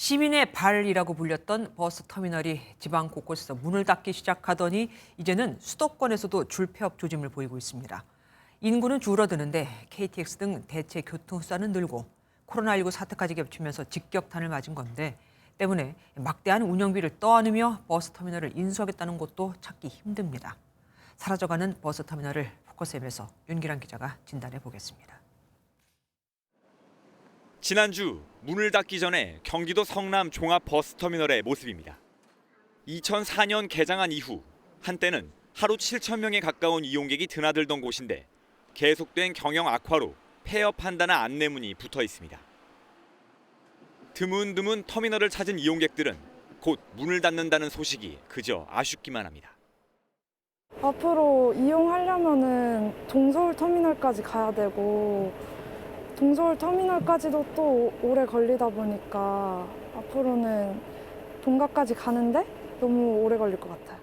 시민의 발이라고 불렸던 버스 터미널이 지방 곳곳에서 문을 닫기 시작하더니 이제는 수도권에서도 줄폐업 조짐을 보이고 있습니다. 인구는 줄어드는데 KTX 등 대체 교통수단은 늘고 코로나19 사태까지 겹치면서 직격탄을 맞은 건데 때문에 막대한 운영비를 떠안으며 버스 터미널을 인수하겠다는 곳도 찾기 힘듭니다. 사라져가는 버스 터미널을 포커스앱에서 윤기란 기자가 진단해 보겠습니다. 지난주 문을 닫기 전에 경기도 성남 종합버스터미널의 모습입니다. 2004년 개장한 이후 한때는 하루 7천 명에 가까운 이용객이 드나들던 곳인데 계속된 경영 악화로 폐업한다는 안내문이 붙어 있습니다. 드문드문 터미널을 찾은 이용객들은 곧 문을 닫는다는 소식이 그저 아쉽기만 합니다. 앞으로 이용하려면은 동서울 터미널까지 가야 되고 동서울 터미널까지도 또 오래 걸리다 보니까 앞으로는 종각까지 가는데 너무 오래 걸릴 것 같아요.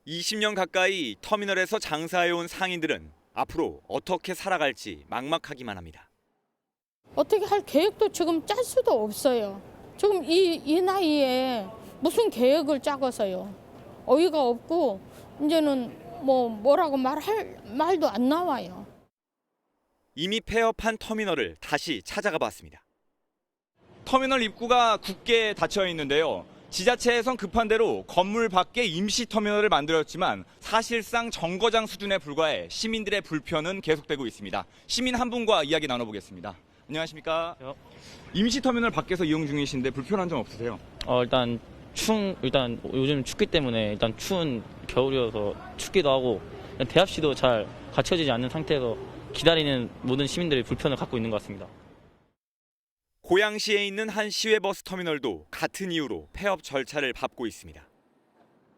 20년 가까이 터미널에서 장사해온 상인들은 앞으로 어떻게 살아갈지 막막하기만 합니다. 어떻게 할 계획도 지금 짤 수도 없어요. 지금 이 나이에 무슨 계획을 짜겠어요. 어이가 없고 이제는 뭐라고 말할 말도 안 나와요. 이미 폐업한 터미널을 다시 찾아가 봤습니다. 터미널 입구가 굳게 닫혀 있는데요. 지자체에선 급한 대로 건물 밖에 임시 터미널을 만들었지만 사실상 정거장 수준에 불과해 시민들의 불편은 계속되고 있습니다. 시민 한 분과 이야기 나눠보겠습니다. 안녕하십니까? 임시 터미널 밖에서 이용 중이신데 불편한 점 없으세요? 일단 요즘 춥기 때문에 일단 추운 겨울이어서 춥기도 하고 대합시도 잘 갖춰지지 않는 상태에서 기다리는 모든 시민들이 불편을 갖고 있는 것 같습니다. 고양시에 있는 한 시외버스 터미널도 같은 이유로 폐업 절차를 밟고 있습니다.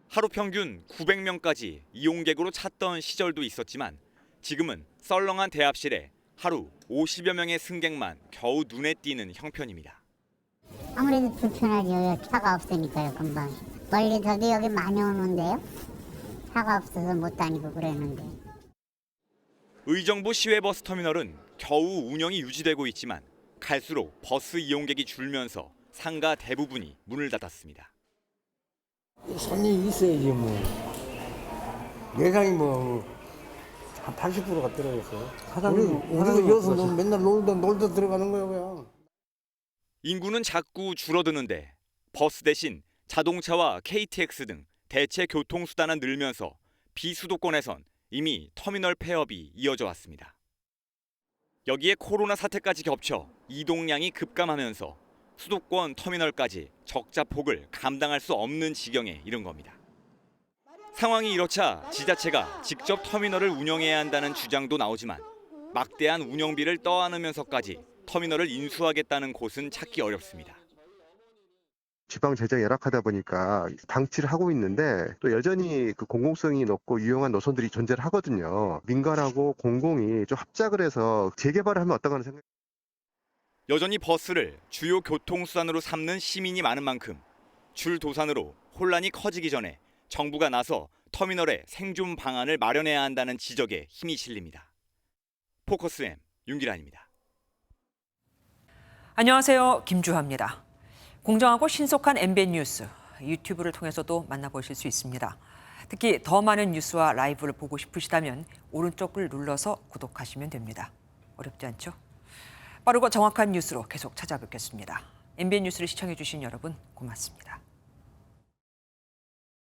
하루 평균 900명까지 이용객으로 찾던 시절도 있었지만 지금은 썰렁한 대합실에 하루 50여 명의 승객만 겨우 눈에 띄는 형편입니다. 아무래도 불편하죠. 차가 없으니까요, 금방. 멀리서도 여기 많이 오는데요. 차가 없어서 못 다니고 그랬는데. 의정부 시외버스 터미널은 겨우 운영이 유지되고 있지만 갈수록 버스 이용객이 줄면서 상가 대부분이 문을 닫았습니다. 손님이 있어야지 뭐. 예상이 한 80%가 떨어졌어요. 우리도 여기서 맨날 놀다 들어가는 거야 그냥. 인구는 자꾸 줄어드는데 버스 대신 자동차와 KTX 등 대체 교통수단은 늘면서 비수도권에선 이미 터미널 폐업이 이어져 왔습니다. 여기에 코로나 사태까지 겹쳐 이동량이 급감하면서 수도권 터미널까지 적자폭을 감당할 수 없는 지경에 이른 겁니다. 상황이 이렇자 지자체가 직접 터미널을 운영해야 한다는 주장도 나오지만 막대한 운영비를 떠안으면서까지 터미널을 인수하겠다는 곳은 찾기 어렵습니다. 지방 재정이 열악하다 보니까 방치를 하고 있는데 또 여전히 그 공공성이 높고 유용한 노선들이 존재를 하거든요. 민간하고 공공이 좀 합작을 해서 재개발을 하면 어떤가 하는 생각. 여전히 버스를 주요 교통수단으로 삼는 시민이 많은 만큼 줄도산으로 혼란이 커지기 전에 정부가 나서 터미널에 생존 방안을 마련해야 한다는 지적에 힘이 실립니다. 포커스M 윤기란입니다. 안녕하세요. 김주하입니다. 공정하고 신속한 MBN 뉴스, 유튜브를 통해서도 만나보실 수 있습니다. 특히 더 많은 뉴스와 라이브를 보고 싶으시다면 오른쪽을 눌러서 구독하시면 됩니다. 어렵지 않죠? 빠르고 정확한 뉴스로 계속 찾아뵙겠습니다. MBN 뉴스를 시청해주신 여러분 고맙습니다.